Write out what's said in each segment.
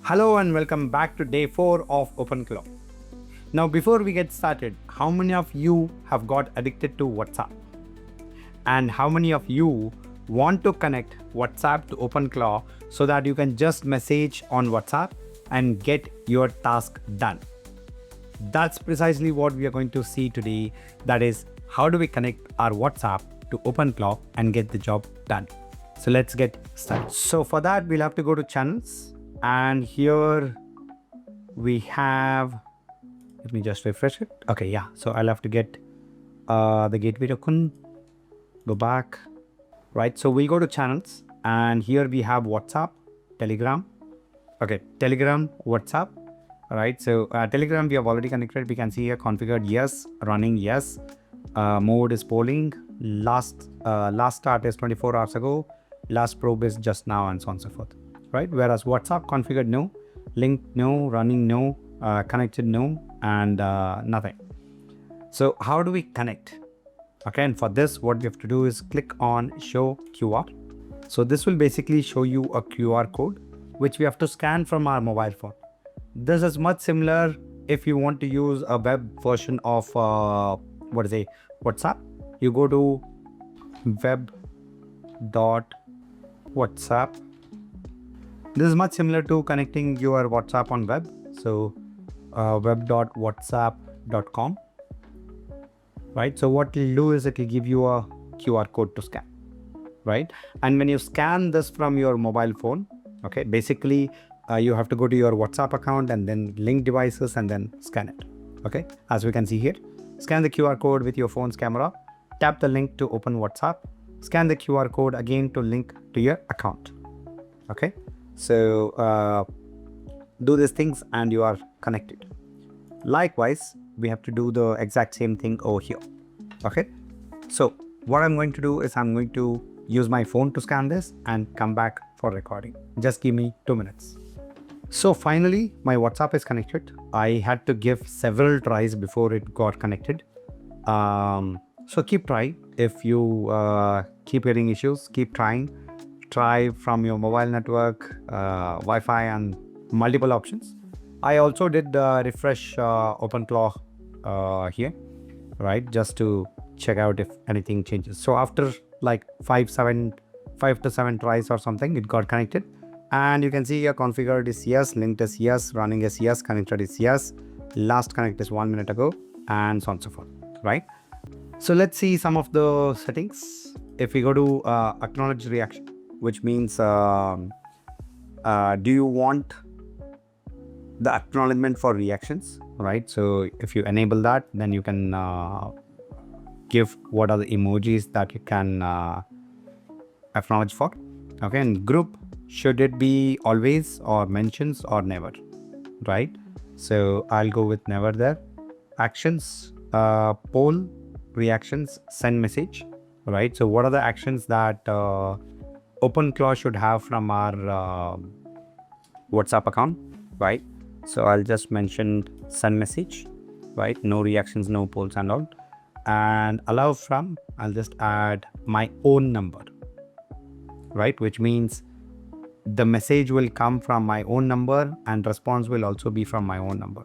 Hello and welcome back to day 4 of OpenClaw. Now, before we get started, how many of you have got addicted to WhatsApp? And how many of you want to connect WhatsApp to OpenClaw so that you can just message on WhatsApp and get your task done? That's precisely what we are going to see today. That is, how do we connect our WhatsApp to OpenClaw and get the job done? So let's get started. So for that, we'll have to go to channels. And here we have, let me just refresh it. Okay, yeah. So I'll have to get the gateway token, go back, right? So we'll go to channels and here we have WhatsApp, Telegram. Okay, Telegram, WhatsApp, right? So Telegram, we have already connected. We can see here configured, yes, running, yes. Mode is polling. Last start is 24 hours ago. Last probe is just now and so on and so forth. Right? Whereas WhatsApp configured no, linked no, running no, connected no, and nothing. So how do we connect? Okay, and for this, what we have to do is click on show QR. So this will basically show you a QR code, which we have to scan from our mobile phone. This is much similar if you want to use a web version of WhatsApp. You go to web.whatsapp. This is much similar to connecting your WhatsApp on web. So web.whatsapp.com. Right. So what it'll do is it will give you a QR code to scan. Right. And when you scan this from your mobile phone, okay, basically you have to go to your WhatsApp account and then link devices and then scan it. Okay. As we can see here, scan the QR code with your phone's camera, tap the link to open WhatsApp, scan the QR code again to link to your account. Okay. So do these things and you are connected. Likewise, we have to do the exact same thing over here. Okay. So what I'm going to do is I'm going to use my phone to scan this and come back for recording. Just give me 2 minutes. So finally, my WhatsApp is connected. I had to give several tries before it got connected. So keep trying. If you keep getting issues, keep trying. Try from your mobile network, Wi-Fi, and multiple options. I also did refresh OpenClaw here, right, just to check out if anything changes. So after like 5 to 7 tries or something, it got connected, and you can see here configured is yes, linked is yes, running is yes, connected is yes, last connect is 1 minute ago, and so on and so forth, right? So let's see some of the settings. If we go to acknowledge reaction, which means do you want the acknowledgement for reactions, right? So if you enable that, then you can give what are the emojis that you can acknowledge for. Okay, and group, should it be always or mentions or never, right? So I'll go with never there. Actions, poll, reactions, send message, right? So what are the actions that OpenClaw should have from our WhatsApp account, right? So I'll just mention send message, right? No reactions, no polls and all. And allow from, I'll just add my own number, right? Which means the message will come from my own number and response will also be from my own number.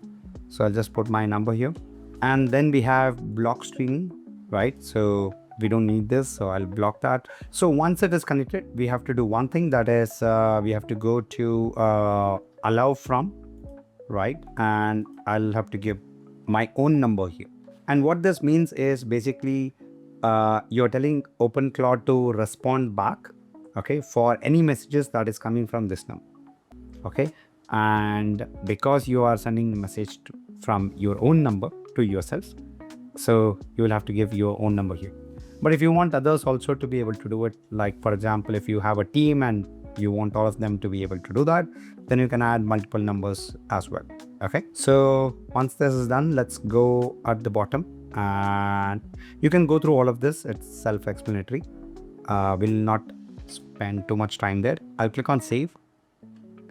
So I'll just put my number here. And then we have block streaming, right? So we don't need this, so I'll block that. So once it is connected, we have to do one thing, that is we have to go to allow from, right? And I'll have to give my own number here. And what this means is basically you're telling OpenClaw to respond back, okay, for any messages that is coming from this number, okay? And because you are sending the message from your own number to yourself, so you will have to give your own number here. But if you want others also to be able to do it, like for example, if you have a team and you want all of them to be able to do that, then you can add multiple numbers as well. Okay. So once this is done, let's go at the bottom and you can go through all of this. It's self-explanatory. We'll not spend too much time there. I'll click on save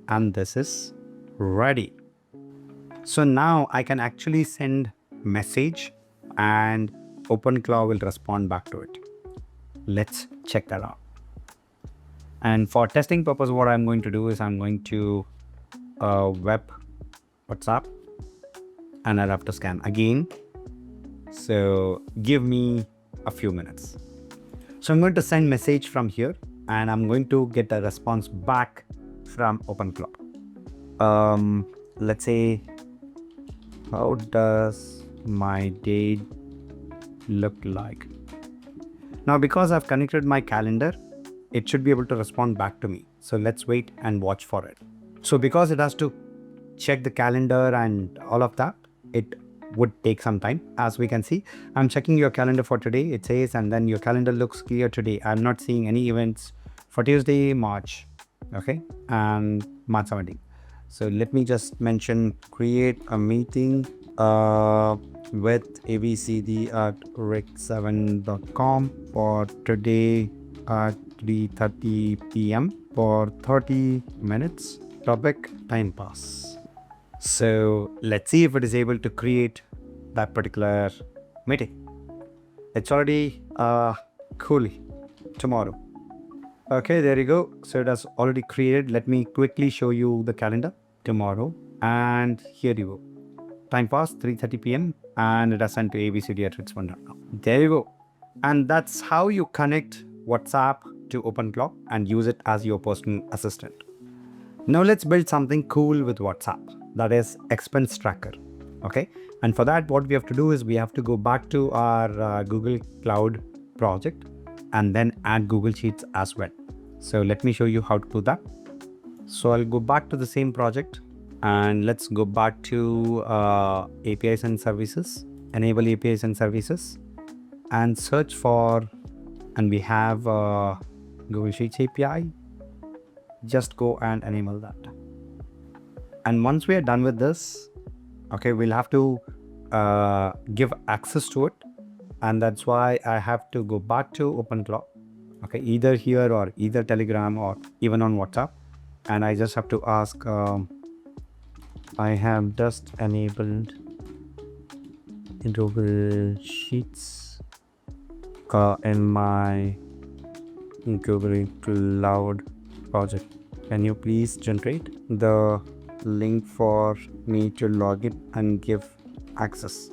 and this is ready. So now I can actually send message and OpenClaw will respond back to it. Let's check that out. And for testing purpose, what I'm going to do is I'm going to web WhatsApp, and I'll have to scan again. So give me a few minutes. So I'm going to send message from here, and I'm going to get a response back from OpenClaw. Let's say, how does my day look like? Now, because I've connected my calendar, it should be able to respond back to me. So let's wait and watch for it. So because it has to check the calendar and all of that, it would take some time. As we can see, I'm checking your calendar for today, it says, and then your calendar looks clear today. I'm not seeing any events for Tuesday, March, okay, and March 17th. So let me just mention create a meeting with abcd@rick7.com for today at 3:30 p.m. for 30 minutes. Topic time pass. So let's see if it is able to create that particular meeting. It's already cool tomorrow. Okay, there you go. So it has already created. Let me quickly show you the calendar tomorrow. And here you go. Time pass 3:30 p.m. and it has sent to abcd@rick7.com. There you go. And that's how you connect WhatsApp to OpenClaw and use it as your personal assistant. Now let's build something cool with WhatsApp, that is expense tracker. Okay, and for that what we have to do is we have to go back to our Google Cloud project and then add Google Sheets as well. So let me show you how to do that. So I'll go back to the same project and let's go back to APIs and services, enable APIs and services, and search for, and we have Google Sheets API. Just go and enable that. And once we are done with this, okay, we'll have to give access to it. And that's why I have to go back to OpenClaw, okay, either here or either Telegram or even on WhatsApp. And I just have to ask, I have just enabled Google Sheets in my Google Cloud project. Can you please generate the link for me to log in and give access?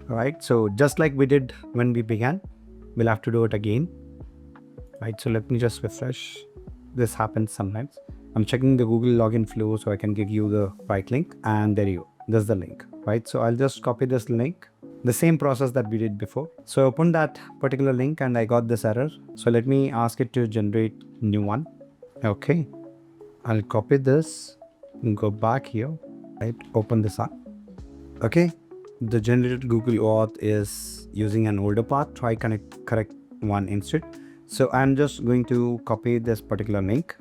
Right, so just like we did when we began, we'll have to do it again. Right, so let me just refresh. This happens sometimes. I'm checking the Google login flow so I can give you the right link, and there you go. There's the link, right? So I'll just copy this link, the same process that we did before. So I opened that particular link and I got this error. So let me ask it to generate new one. Okay, I'll copy this and go back here, right? Open this up. Okay, the generated Google auth is using an older path. Try correct one instead. So I'm just going to copy this particular link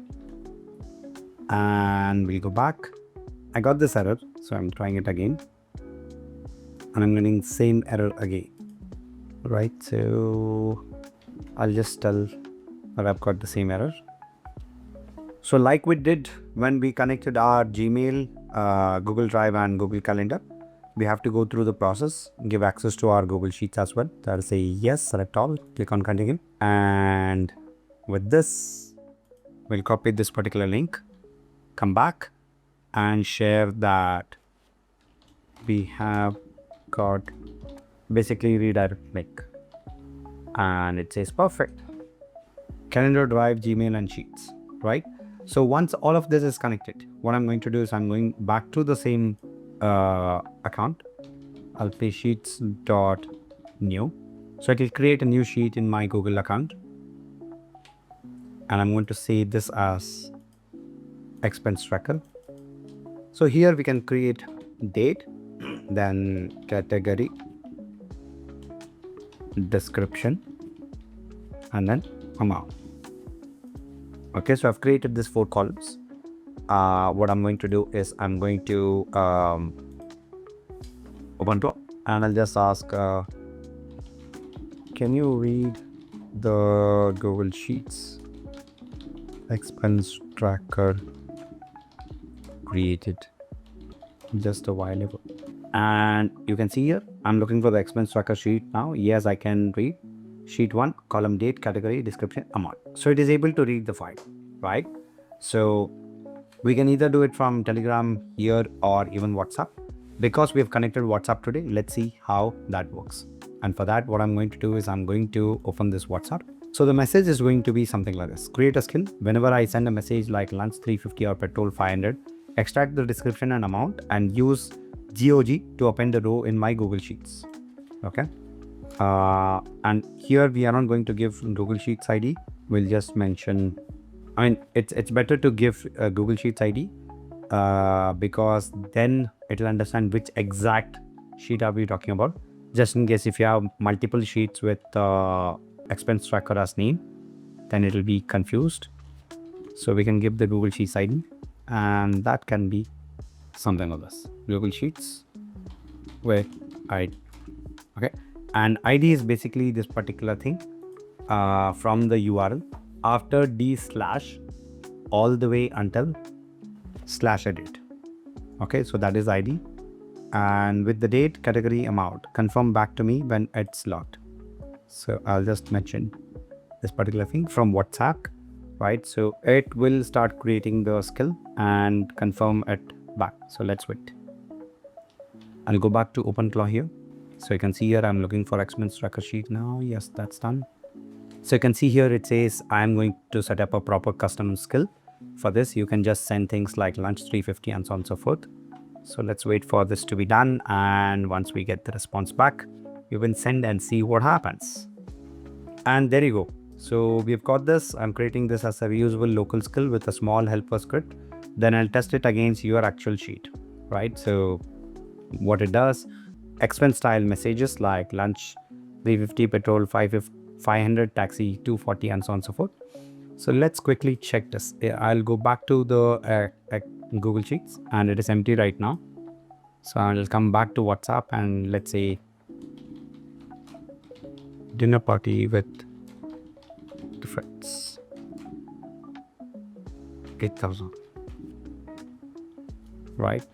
and we'll go back. I got this error, so I'm trying it again and I'm getting same error again, right? So I'll just tell that I've got the same error. So like we did when we connected our Gmail, Google Drive and Google Calendar, we have to go through the process, give access to our Google Sheets as well. So I'll say yes, select all, click on continue. And with this, we'll copy this particular link, come back and share that we have got basically redirect link. And it says perfect. Calendar, Drive, Gmail and Sheets, right? So once all of this is connected, what I'm going to do is I'm going back to the same account. I'll say sheets.new. So it will create a new sheet in my Google account. And I'm going to say this as expense tracker. So here we can create date, then category, description, and then amount. Okay, so I've created these 4 columns. What I'm going to do is I'm going to OpenClaw and I'll just ask, can you read the Google Sheets expense tracker created just a while ago? And you can see here, I'm looking for the expense tracker sheet now. Yes, I can read. Sheet 1, column date, category, description, amount. So it is able to read the file, right? So We can either do it from Telegram here or even WhatsApp. Because we have connected WhatsApp today, let's see how that works. And for that, what I'm going to do is I'm going to open this WhatsApp. So the message is going to be something like this. Create a skill. Whenever I send a message like lunch 350 or petrol 500, extract the description and amount and use GOG to append the row in my Google Sheets. Okay. And here we are not going to give Google Sheets ID. We'll just mention, it's better to give a Google Sheets ID because then it'll understand which exact sheet are we talking about. Just in case if you have multiple sheets with expense tracker as name, then it'll be confused. So we can give the Google Sheets ID, and that can be something like this. Google Sheets with ID. Okay. And ID is basically this particular thing from the URL after d/ all the way until /edit. Okay, so that is ID. And with the date, category, amount, confirm back to me when it's logged. So I'll just mention this particular thing from WhatsApp, right? So it will start creating the skill and confirm it back. So let's wait. I'll go back to OpenClaw here. So you can see here, I'm looking for expense tracker sheet now. Yes, that's done. So you can see here, it says I'm going to set up a proper custom skill. For this, you can just send things like lunch 350 and so on and so forth. So let's wait for this to be done. And once we get the response back, you can send and see what happens. And there you go. So we've got this. I'm creating this as a reusable local skill with a small helper script. Then I'll test it against your actual sheet, right? So what it does, expense style messages like lunch 350, petrol 500, taxi 240 and so on and so forth. So let's quickly check this. I'll go back to the Google Sheets and it is empty right now. So I'll come back to WhatsApp and let's say dinner party with friends, 8,000, right?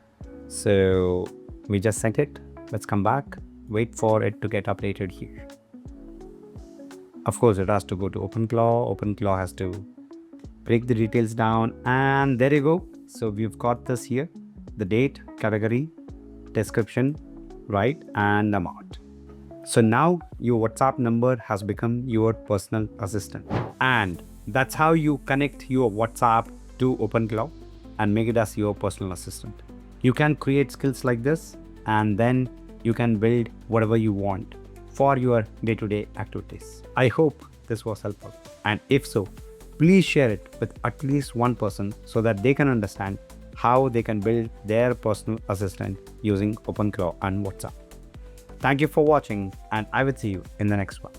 So we just sent it. Let's come back, wait for it to get updated here. Of course, it has to go to OpenClaw. OpenClaw has to break the details down, and there you go. So we've got this here, the date, category, description, right, and amount. So now your WhatsApp number has become your personal assistant. And that's how you connect your WhatsApp to OpenClaw and make it as your personal assistant. You can create skills like this, and then you can build whatever you want for your day-to-day activities. I hope this was helpful. And if so, please share it with at least one person so that they can understand how they can build their personal assistant using OpenClaw and WhatsApp. Thank you for watching, and I will see you in the next one.